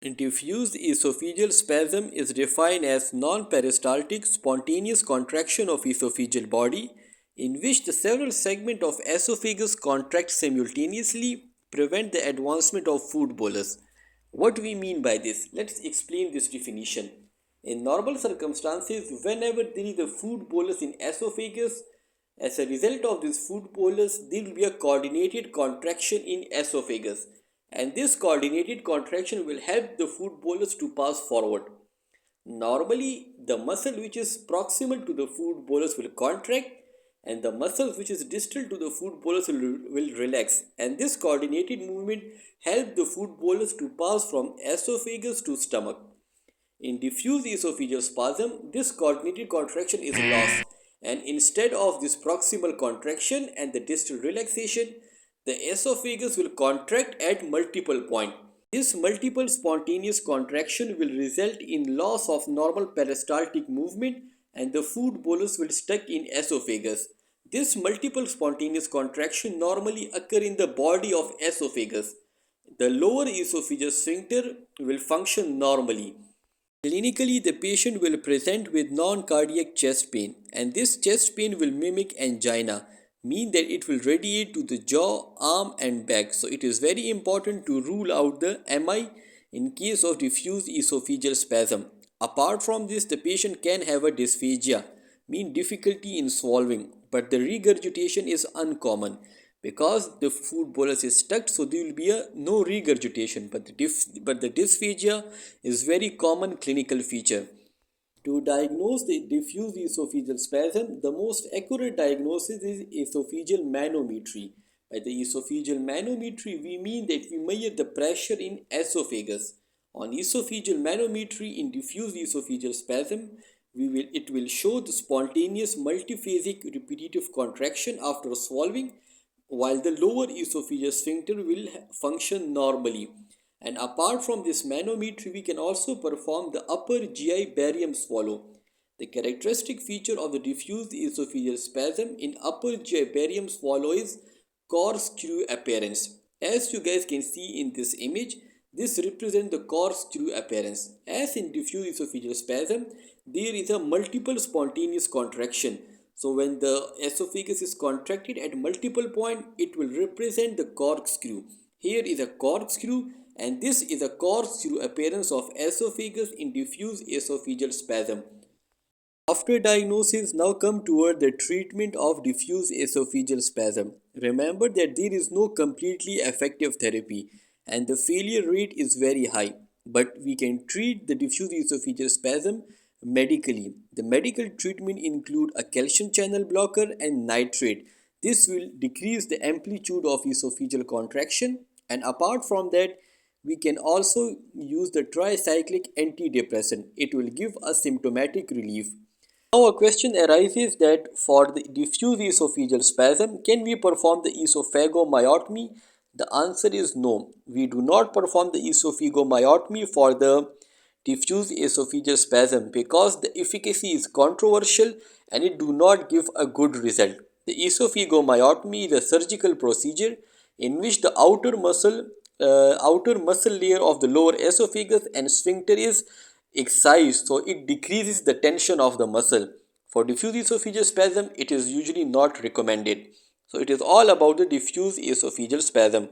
Diffuse esophageal spasm is defined as non-peristaltic spontaneous contraction of esophageal body in which the several segments of esophagus contract simultaneously prevent the advancement of food bolus. What do we mean by this? Let's explain this definition. In normal circumstances, whenever there is a food bolus in esophagus, as a result of this food bolus, there will be a coordinated contraction in esophagus, and this coordinated contraction will help the food bolus to pass forward. Normally, the muscle which is proximal to the food bolus will contract and the muscles which is distal to the food bolus will relax, and this coordinated movement help the food bolus to pass from esophagus to stomach. In diffuse esophageal spasm, this coordinated contraction is lost, and instead of this proximal contraction and the distal relaxation, the esophagus will contract at multiple points. This multiple spontaneous contraction will result in loss of normal peristaltic movement and the food bolus will stuck in esophagus. This multiple spontaneous contraction normally occur in the body of esophagus. The lower esophageal sphincter will function normally. Clinically, the patient will present with non-cardiac chest pain, and this chest pain will mimic angina, mean that it will radiate to the jaw, arm and back. So it is very important to rule out the MI in case of diffuse esophageal spasm. Apart from this, the patient can have a dysphagia, mean difficulty in swallowing, but the regurgitation is uncommon because the food bolus is stuck, so there will be no regurgitation, but the dysphagia is very common clinical feature. To diagnose the diffuse esophageal spasm, the most accurate diagnosis is esophageal manometry. By the esophageal manometry, we mean that we measure the pressure in esophagus. On esophageal manometry in diffuse esophageal spasm, it will show the spontaneous multiphasic repetitive contraction after swallowing, while the lower esophageal sphincter will function normally. And apart from this manometry, we can also perform the upper GI barium swallow. The characteristic feature of the diffuse esophageal spasm in upper GI barium swallow is corkscrew appearance. As you guys can see in this image, this represents the corkscrew appearance. As in diffuse esophageal spasm, there is a multiple spontaneous contraction. So when the esophagus is contracted at multiple points, it will represent the corkscrew. Here is a corkscrew, and this is a corkscrew appearance of esophagus in diffuse esophageal spasm. After diagnosis, now come toward the treatment of diffuse esophageal spasm. Remember that there is no completely effective therapy and the failure rate is very high, but we can treat the diffuse esophageal spasm medically. The medical treatment include a calcium channel blocker and nitrate. This will decrease the amplitude of esophageal contraction, and apart from that, we can also use the tricyclic antidepressant. It will give us symptomatic relief. Now a question arises that for the diffuse esophageal spasm, can we perform the esophagomyotomy? The answer is no. We do not perform the esophagomyotomy for the diffuse esophageal spasm because the efficacy is controversial and it do not give a good result. The esophagomyotomy is a surgical procedure in which the outer muscle layer of the lower esophagus and sphincter is excised, so it decreases the tension of the muscle. For diffuse esophageal spasm, it is usually not recommended. So it is all about the diffuse esophageal spasm.